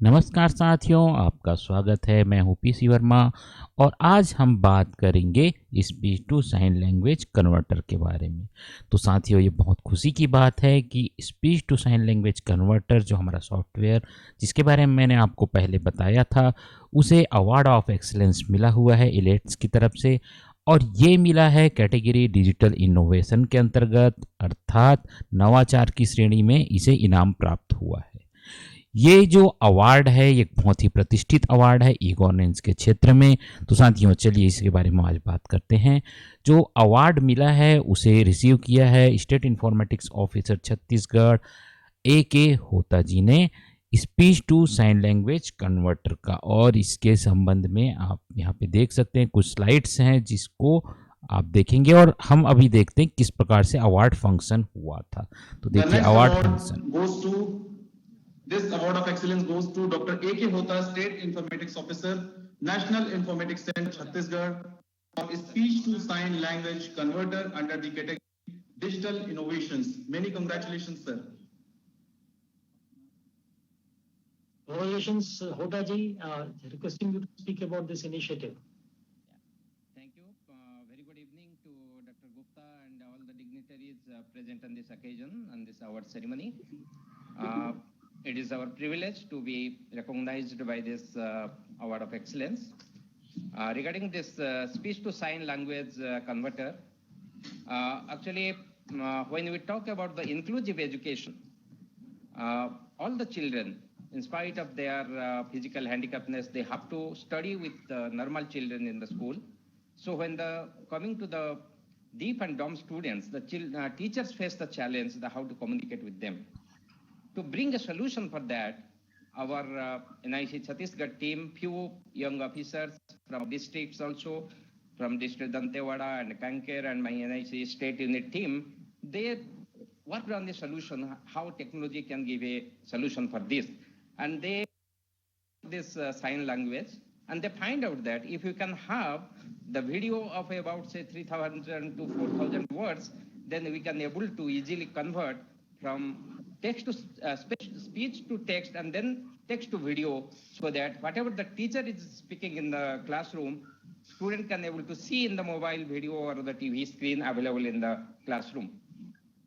नमस्कार साथियों, आपका स्वागत है। मैं हूँ पीसी वर्मा और आज हम बात करेंगे speech to sign language converter के बारे में। तो साथियों, ये बहुत खुशी की बात है कि speech to sign language converter जो हमारा सॉफ्टवेयर जिसके बारे में मैंने आपको पहले बताया था, उसे अवार्ड ऑफ एक्सीलेंस मिला हुआ है इलेट्स की तरफ से। और ये मिला है कैटेगरी डिजिटल इनोवेशन के अंतर्गत, अर्थात नवाचार की श्रेणी में इसे इनाम प्राप्त हुआ है। ये जो अवार्ड है ये बहुत ही प्रतिष्ठित अवार्ड है ई गवर्नेंस के क्षेत्र में। तो साथियों, चलिए इसके बारे में आज बात करते हैं। जो अवार्ड मिला है उसे रिसीव किया है स्टेट इंफॉर्मेटिक्स ऑफिसर छत्तीसगढ़ के होता जी ने, speech to sign language converter का। और इसके संबंध में आप यहाँ पे देख सकते हैं, कुछ स्लाइड्स हैं जिसको आप देखेंगे और हम अभी देखते हैं किस प्रकार से अवार्ड फंक्शन हुआ था। तो देखिए award function. This award of excellence goes to Dr. A.K. Hota, State Informatics Officer, National Informatics Center, Chhattisgarh, for Speech to Sign Language Converter under the category Digital Innovations. Many congratulations, sir. Congratulations, Hota ji. Requesting you to speak about this initiative. Thank you. Very good evening to Dr. Gupta and all the dignitaries present on this occasion, on this award ceremony. It is our privilege to be recognized by this award of excellence. Regarding this speech to sign language converter, actually, when we talk about the inclusive education, all the children, in spite of their physical handicapness, they have to study with normal children in the school. So when coming to the deaf and dumb students, the teachers face the challenge how to communicate with them. To bring a solution for that, our NIC Chhattisgarh team, few young officers from districts also, from District Dantewada and Kanker and my NIC state unit team, they worked on the solution, how technology can give a solution for this. And they this sign language, and they find out that if you can have the video of about say 3,000 to 4,000 words, then we can able to easily convert from text to speech to text and then text to video, so that whatever the teacher is speaking in the classroom, student can able to see in the mobile video or the TV screen available in the classroom.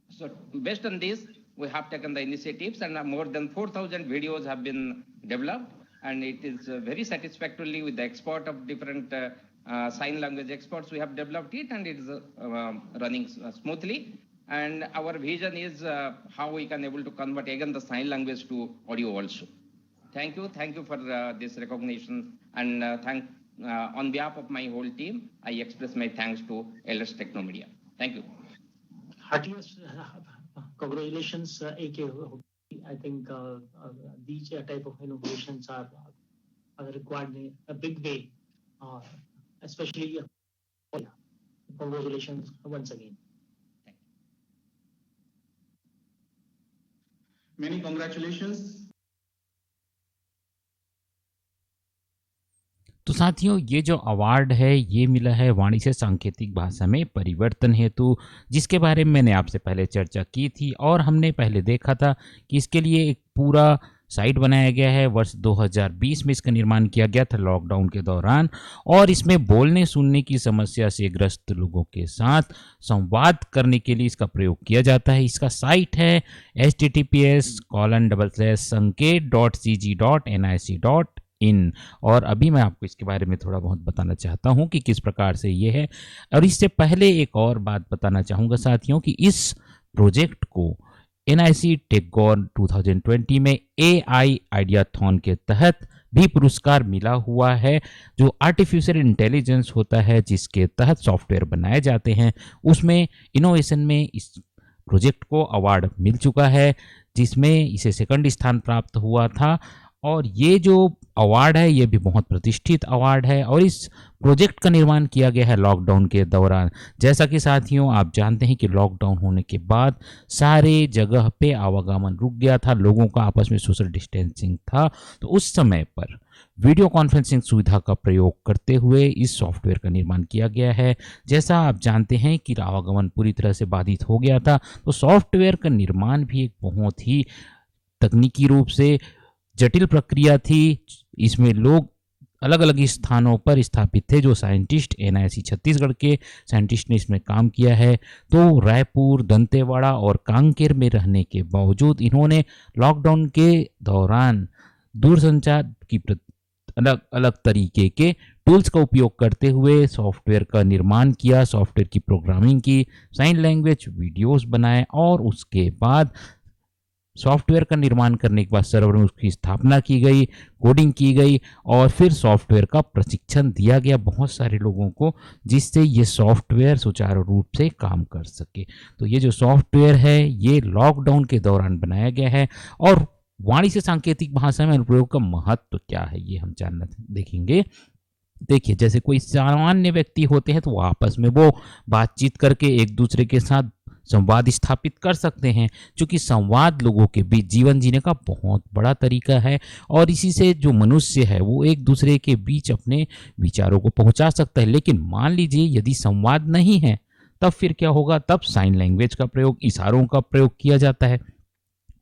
So based on this, we have taken the initiatives, and more than 4,000 videos have been developed, and it is very satisfactorily with the export of different sign language experts. We have developed it, and it is running smoothly. And our vision is how we can able to convert again the sign language to audio also. Thank you for this recognition, and on behalf of my whole team, I express my thanks to Elders Technomedia. Thank you. Heartiest congratulations, AK. I think these type of innovations are required in a big way, especially. Congratulations once again. Many congratulations. तो साथियों, ये जो award है ये मिला है वाणिज्य सांकेतिक भाषा में परिवर्तन हेतु, जिसके बारे में मैंने आपसे पहले चर्चा की थी। और हमने पहले देखा था कि इसके लिए एक पूरा साइट बनाया गया है। वर्ष 2020 में इसका निर्माण किया गया था लॉकडाउन के दौरान, और इसमें बोलने सुनने की समस्या से ग्रस्त लोगों के साथ संवाद करने के लिए इसका प्रयोग किया जाता है। इसका साइट है https://sanket.cg.nic.in। और अभी मैं आपको इसके बारे में थोड़ा बहुत बताना चाहता हूं कि किस प्रकार से ये है। और इससे पहले एक और बात बताना चाहूँगा साथियों कि इस प्रोजेक्ट को NIC टेकगॉन 2020 में AI आइडियाथॉन के तहत भी पुरस्कार मिला हुआ है। जो आर्टिफिशियल इंटेलिजेंस होता है जिसके तहत सॉफ्टवेयर बनाए जाते हैं, उसमें इनोवेशन में इस प्रोजेक्ट को अवार्ड मिल चुका है, जिसमें इसे सेकंड स्थान प्राप्त हुआ था। और ये जो अवार्ड है ये भी बहुत प्रतिष्ठित अवार्ड है, और इस प्रोजेक्ट का निर्माण किया गया है लॉकडाउन के दौरान। जैसा कि साथियों आप जानते हैं कि लॉकडाउन होने के बाद सारे जगह पे आवागमन रुक गया था, लोगों का आपस में सोशल डिस्टेंसिंग था। तो उस समय पर वीडियो कॉन्फ्रेंसिंग सुविधा का प्रयोग करते हुए इस सॉफ्टवेयर का निर्माण किया गया है। जैसा आप जानते हैं कि आवागमन पूरी तरह से बाधित हो गया था, तो सॉफ्टवेयर का निर्माण भी एक बहुत ही तकनीकी रूप से जटिल प्रक्रिया थी। इसमें लोग अलग अलग स्थानों पर स्थापित थे। जो साइंटिस्ट एनआईसी छत्तीसगढ़ के साइंटिस्ट ने इसमें काम किया है, तो रायपुर, दंतेवाड़ा और कांकेर में रहने के बावजूद इन्होंने लॉकडाउन के दौरान दूरसंचार की अलग अलग तरीके के टूल्स का उपयोग करते हुए सॉफ्टवेयर का निर्माण किया, सॉफ्टवेयर की प्रोग्रामिंग की, साइन लैंग्वेज वीडियोस बनाए और उसके बाद सॉफ्टवेयर का निर्माण करने के बाद सर्वर में उसकी स्थापना की गई, कोडिंग की गई और फिर सॉफ्टवेयर का प्रशिक्षण दिया गया बहुत सारे लोगों को, जिससे ये सॉफ्टवेयर सुचारू रूप से काम कर सके। तो ये जो सॉफ्टवेयर है ये लॉकडाउन के दौरान बनाया गया है। और वाणिज्य सांकेतिक भाषा में अनुप्रयोग का महत्व क्या है ये हम जानना देखेंगे। देखिए, जैसे कोई सामान्य व्यक्ति होते हैं तो वो आपस में वो बातचीत करके एक दूसरे के साथ संवाद स्थापित कर सकते हैं, क्योंकि संवाद लोगों के बीच जीवन जीने का बहुत बड़ा तरीका है और इसी से जो मनुष्य है वो एक दूसरे के बीच अपने विचारों को पहुंचा सकता है। लेकिन मान लीजिए यदि संवाद नहीं है तब फिर क्या होगा? तब साइन लैंग्वेज का प्रयोग, इशारों का प्रयोग किया जाता है।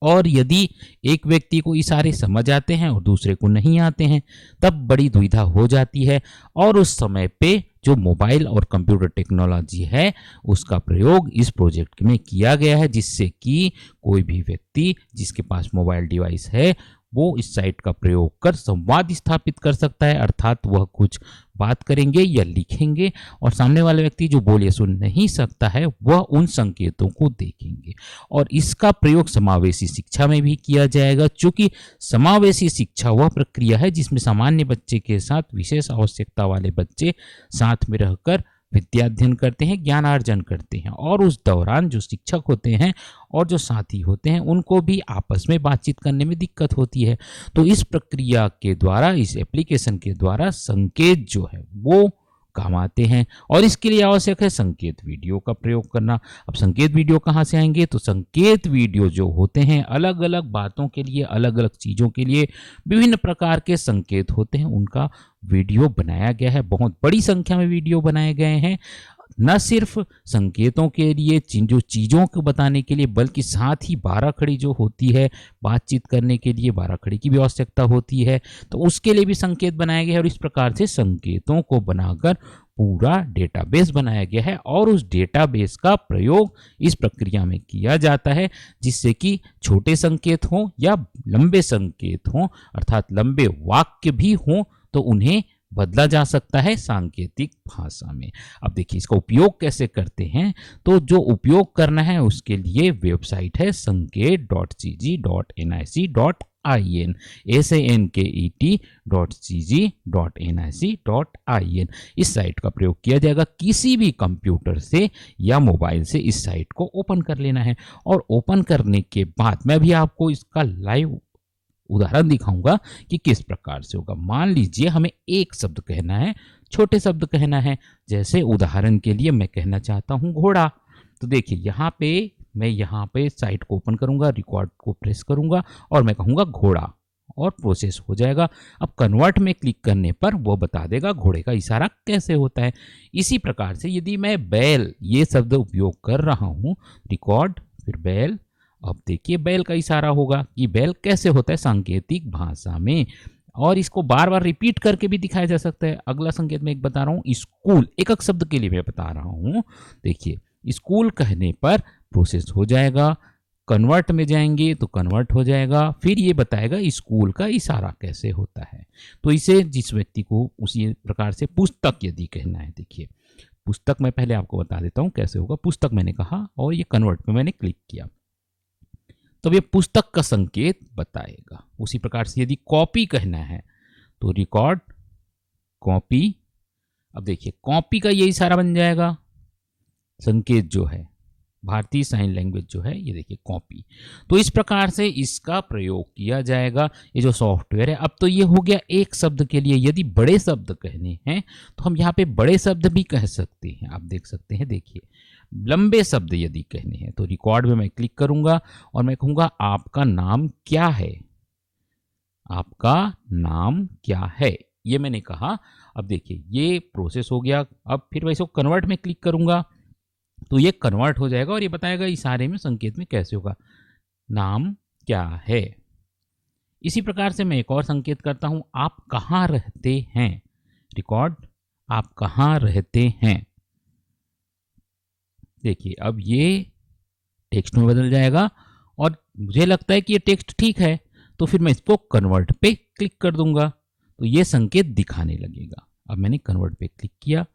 और यदि एक व्यक्ति को इशारे समझ आते हैं और दूसरे को नहीं आते हैं तब बड़ी दुविधा हो जाती है। और उस समय पे जो मोबाइल और कंप्यूटर टेक्नोलॉजी है उसका प्रयोग इस प्रोजेक्ट में किया गया है, जिससे कि कोई भी व्यक्ति जिसके पास मोबाइल डिवाइस है वो इस साइट का प्रयोग कर संवाद स्थापित कर सकता है। अर्थात वह कुछ बात करेंगे या लिखेंगे और सामने वाले व्यक्ति जो बोल या सुन नहीं सकता है वह उन संकेतों को देखेंगे। और इसका प्रयोग समावेशी शिक्षा में भी किया जाएगा, क्योंकि समावेशी शिक्षा वह प्रक्रिया है जिसमें सामान्य बच्चे के साथ विशेष आवश्यकता वाले बच्चे साथ में रहकर विद्याध्ययन करते हैं, ज्ञानार्जन करते हैं। और उस दौरान जो शिक्षक होते हैं और जो साथी होते हैं उनको भी आपस में बातचीत करने में दिक्कत होती है। तो इस प्रक्रिया के द्वारा, इस एप्लीकेशन के द्वारा संकेत जो है वो काम आते हैं और इसके लिए आवश्यक है संकेत वीडियो का प्रयोग करना। अब संकेत वीडियो कहाँ से आएंगे? तो संकेत वीडियो जो होते हैं अलग अलग बातों के लिए, अलग अलग चीज़ों के लिए विभिन्न प्रकार के संकेत होते हैं, उनका वीडियो बनाया गया है। बहुत बड़ी संख्या में वीडियो बनाए गए हैं, न सिर्फ संकेतों के लिए, जो चीज़ों को बताने के लिए, बल्कि साथ ही 12 खड़ी जो होती है बातचीत करने के लिए 12 खड़ी की भी आवश्यकता होती है, तो उसके लिए भी संकेत बनाए गए हैं। और इस प्रकार से संकेतों को बनाकर पूरा डेटाबेस बनाया गया है और उस डेटाबेस का प्रयोग इस प्रक्रिया में किया जाता है, जिससे कि छोटे संकेत हों या लंबे संकेत हों, अर्थात लंबे वाक्य भी हों, तो उन्हें बदला जा सकता है सांकेतिक भाषा में। अब देखिए इसका उपयोग कैसे करते हैं। तो जो उपयोग करना है उसके लिए वेबसाइट है sanket.cg.nic.in, sanket.cg.nic.in। इस साइट का प्रयोग किया जाएगा। किसी भी कंप्यूटर से या मोबाइल से इस साइट को ओपन कर लेना है और ओपन करने के बाद मैं भी आपको इसका लाइव उदाहरण दिखाऊंगा कि किस प्रकार से होगा। मान लीजिए हमें एक शब्द कहना है, छोटे शब्द कहना है। जैसे उदाहरण के लिए मैं कहना चाहता हूं घोड़ा। तो देखिए मैं यहाँ पे साइट को ओपन करूंगा, रिकॉर्ड को प्रेस करूंगा और मैं कहूंगा घोड़ा और प्रोसेस हो जाएगा। अब कन्वर्ट में क्लिक करने पर वो बता देगा घोड़े का इशारा कैसे होता है। इसी प्रकार से यदि मैं बैल ये शब्द उपयोग कर रहा हूँ, रिकॉर्ड फिर बैल, अब देखिए बैल का इशारा होगा कि बैल कैसे होता है सांकेतिक भाषा में। और इसको बार बार रिपीट करके भी दिखाया जा सकता है। अगला संकेत मैं एक बता रहा हूँ, स्कूल, एक एक शब्द के लिए मैं बता रहा हूँ। देखिए स्कूल कहने पर प्रोसेस हो जाएगा, कन्वर्ट में जाएंगे तो कन्वर्ट हो जाएगा, फिर ये बताएगा स्कूल का इशारा कैसे होता है। तो इसे जिस व्यक्ति को उसी प्रकार से पुस्तक यदि कहना है, देखिए पुस्तक मैं पहले आपको बता देता हूँ कैसे होगा। पुस्तक मैंने कहा और ये कन्वर्ट में मैंने क्लिक किया तो ये पुस्तक का संकेत बताएगा। उसी प्रकार से यदि कॉपी कहना है तो रिकॉर्ड कॉपी, अब देखिए कॉपी का ये इशारा बन जाएगा। संकेत जो है भारतीय साइन लैंग्वेज जो है ये देखिए कॉपी। तो इस प्रकार से इसका प्रयोग किया जाएगा ये जो सॉफ्टवेयर है। अब तो ये हो गया एक शब्द के लिए। यदि बड़े शब्द कहने हैं तो हम यहाँ पे बड़े शब्द भी कह सकते हैं। आप देख सकते हैं, देखिए लंबे शब्द यदि कहने हैं तो रिकॉर्ड में मैं क्लिक करूंगा और मैं कहूंगा आपका नाम क्या है, आपका नाम क्या है, ये मैंने कहा। अब देखिए ये प्रोसेस हो गया। अब फिर वैसे कन्वर्ट में क्लिक करूंगा तो ये कन्वर्ट हो जाएगा और ये बताएगा इशारे में संकेत में कैसे होगा, नाम क्या है। इसी प्रकार से मैं एक और संकेत करता हूं, आप कहाँ रहते हैं। रिकॉर्ड, आप कहाँ रहते हैं। देखिए अब ये टेक्स्ट में बदल जाएगा और मुझे लगता है कि ये टेक्स्ट ठीक है, तो फिर मैं इसको कन्वर्ट पे क्लिक कर दूंगा तो ये संकेत दिखाने लगेगा। अब मैंने कन्वर्ट पे क्लिक किया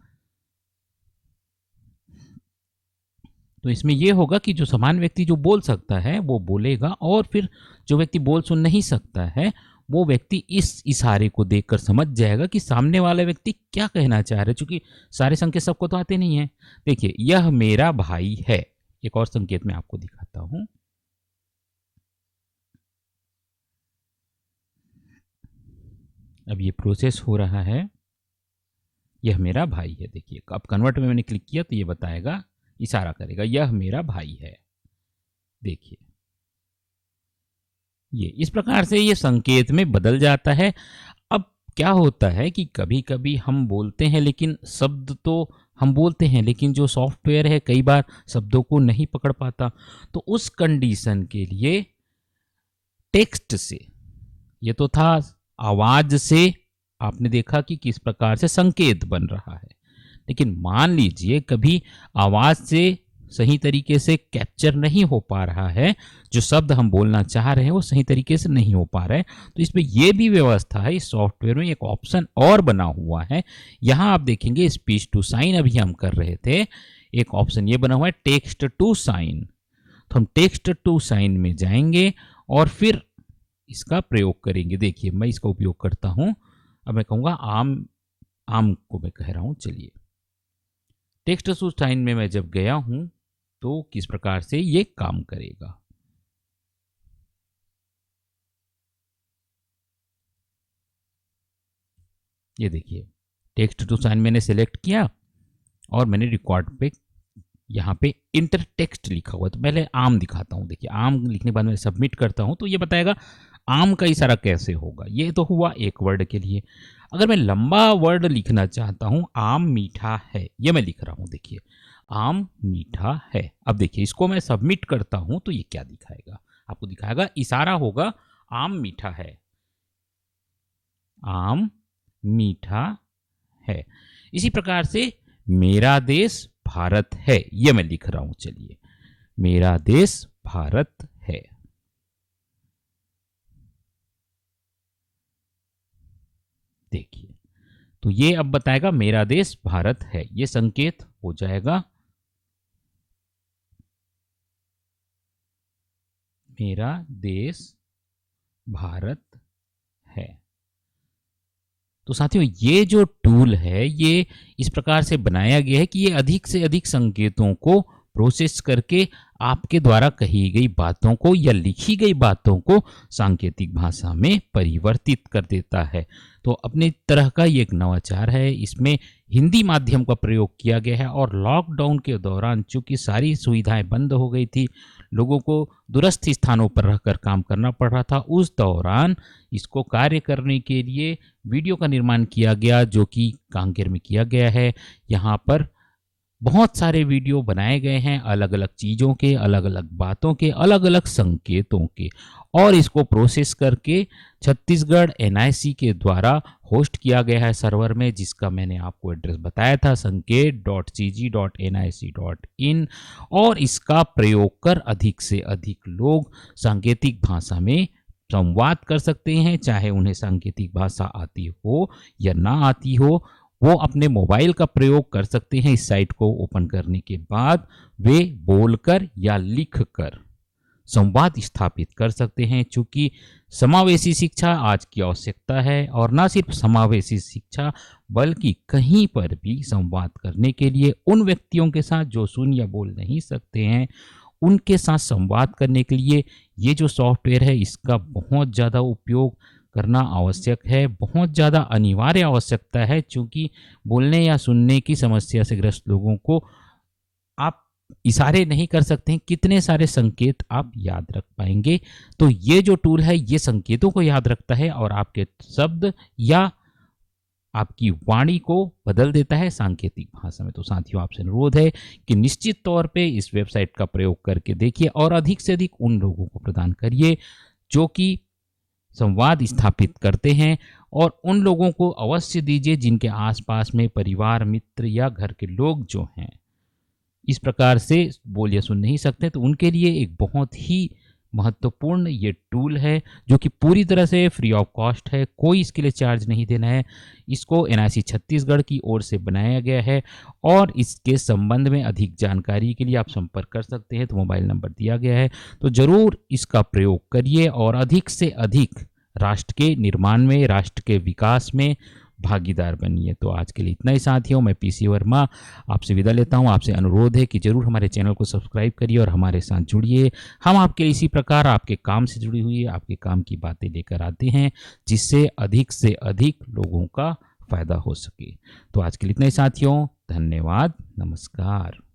तो इसमें यह होगा कि जो समान व्यक्ति जो बोल सकता है वो बोलेगा और फिर जो व्यक्ति बोल सुन नहीं सकता है वो व्यक्ति इस इशारे को देखकर समझ जाएगा कि सामने वाला व्यक्ति क्या कहना चाह रहा है, क्योंकि सारे संकेत सबको तो आते नहीं है। देखिए, यह मेरा भाई है। एक और संकेत मैं आपको दिखाता हूं। अब ये प्रोसेस हो रहा है। यह मेरा भाई है। देखिए अब कन्वर्ट में मैंने क्लिक किया तो ये बताएगा, इशारा करेगा, यह मेरा भाई है। देखिए ये इस प्रकार से ये संकेत में बदल जाता है। अब क्या होता है कि कभी कभी हम बोलते हैं लेकिन शब्द तो हम बोलते हैं लेकिन जो सॉफ्टवेयर है कई बार शब्दों को नहीं पकड़ पाता, तो उस कंडीशन के लिए टेक्स्ट से, ये तो था आवाज से आपने देखा कि किस प्रकार से संकेत बन रहा है, लेकिन मान लीजिए कभी आवाज से सही तरीके से कैप्चर नहीं हो पा रहा है, जो शब्द हम बोलना चाह रहे हैं वो सही तरीके से नहीं हो पा रहा है, तो इसमें यह भी व्यवस्था है। इस सॉफ्टवेयर में एक ऑप्शन और बना हुआ है। यहाँ आप देखेंगे स्पीच टू साइन अभी हम कर रहे थे, एक ऑप्शन ये बना हुआ है टेक्स्ट टू साइन। तो हम टेक्स्ट टू साइन में जाएंगे और फिर इसका प्रयोग करेंगे। देखिए मैं इसका उपयोग करता हूं। अब मैं कहूंगा आम को मैं कह रहा हूं। चलिए टेक्स्ट टू साइन में मैं जब गया हूं तो किस प्रकार से ये काम करेगा। ये देखिए टेक्स्ट टू साइन मैंने सेलेक्ट किया और मैंने रिकॉर्ड पे यहाँ पे इंटर टेक्स्ट लिखा हुआ है, तो पहले आम दिखाता हूँ। देखिए आम लिखने के बाद मैं सबमिट करता हूँ तो ये बताएगा आम का इशारा कैसे होगा। ये तो हुआ एक वर्ड के लिए। अगर मैं लंबा वर्ड लिखना चाहता हूँ, आम मीठा है, ये मैं लिख रहा हूँ। देखिए आम मीठा है। अब देखिए इसको मैं सबमिट करता हूँ तो ये क्या दिखाएगा, आपको दिखाएगा इशारा होगा आम मीठा है, आम मीठा है। इसी प्रकार से मेरा देश भारत है, ये मैं लिख रहा हूं। चलिए मेरा देश भारत है। देखिए तो ये अब बताएगा मेरा देश भारत है, ये संकेत हो जाएगा मेरा देश भारत है। तो साथियों ये जो टूल है ये इस प्रकार से बनाया गया है कि ये अधिक से अधिक संकेतों को प्रोसेस करके आपके द्वारा कही गई बातों को या लिखी गई बातों को सांकेतिक भाषा में परिवर्तित कर देता है। तो अपने तरह का ये एक नवाचार है। इसमें हिंदी माध्यम का प्रयोग किया गया है और लॉकडाउन के दौरान चूंकि सारी सुविधाएं बंद हो गई थी, लोगों को दूरस्थ स्थानों पर रहकर काम करना पड़ रहा था, उस दौरान इसको कार्य करने के लिए वीडियो का निर्माण किया गया जो कि कांकेर में किया गया है। यहाँ पर बहुत सारे वीडियो बनाए गए हैं अलग अलग चीज़ों के, अलग अलग बातों के, अलग अलग संकेतों के, और इसको प्रोसेस करके छत्तीसगढ़ NIC के द्वारा होस्ट किया गया है सर्वर में, जिसका मैंने आपको एड्रेस बताया था sanket.cg.nic.in। और इसका प्रयोग कर अधिक से अधिक लोग सांकेतिक भाषा में संवाद कर सकते हैं, चाहे उन्हें सांकेतिक भाषा आती हो या ना आती हो, वो अपने मोबाइल का प्रयोग कर सकते हैं। इस साइट को ओपन करने के बाद वे बोलकर या लिखकर संवाद स्थापित कर सकते हैं। चूंकि समावेशी शिक्षा आज की आवश्यकता है, और न सिर्फ समावेशी शिक्षा बल्कि कहीं पर भी संवाद करने के लिए उन व्यक्तियों के साथ जो सुन या बोल नहीं सकते हैं, उनके साथ संवाद करने के लिए ये जो सॉफ्टवेयर है इसका बहुत ज़्यादा उपयोग करना आवश्यक है, बहुत ज़्यादा अनिवार्य आवश्यकता है। चूँकि बोलने या सुनने की समस्या से ग्रस्त लोगों को आप इशारे नहीं कर सकते हैं, कितने सारे संकेत आप याद रख पाएंगे। तो ये जो टूल है ये संकेतों को याद रखता है और आपके शब्द या आपकी वाणी को बदल देता है सांकेतिक भाषा में। तो साथियों आपसे अनुरोध है कि निश्चित तौर पे इस वेबसाइट का प्रयोग करके देखिए और अधिक से अधिक उन लोगों को प्रदान करिए जो कि संवाद स्थापित करते हैं और उन लोगों को अवश्य दीजिए जिनके आसपास में परिवार, मित्र या घर के लोग जो हैं इस प्रकार से बोल या सुन नहीं सकते, तो उनके लिए एक बहुत ही महत्वपूर्ण ये टूल है जो कि पूरी तरह से फ्री ऑफ कॉस्ट है, कोई इसके लिए चार्ज नहीं देना है। इसको एनआईसी छत्तीसगढ़ की ओर से बनाया गया है और इसके संबंध में अधिक जानकारी के लिए आप संपर्क कर सकते हैं, तो मोबाइल नंबर दिया गया है। तो ज़रूर इसका प्रयोग करिए और अधिक से अधिक राष्ट्र के निर्माण में, राष्ट्र के विकास में भागीदार बनिए। तो आज के लिए इतना ही साथियों, मैं पीसी वर्मा आपसे विदा लेता हूं। आपसे अनुरोध है कि जरूर हमारे चैनल को सब्सक्राइब करिए और हमारे साथ जुड़िए। हम आपके लिए इसी प्रकार आपके काम से जुड़ी हुई आपके काम की बातें लेकर आते हैं जिससे अधिक से अधिक लोगों का फायदा हो सके। तो आज के लिए इतना ही साथियों, धन्यवाद, नमस्कार।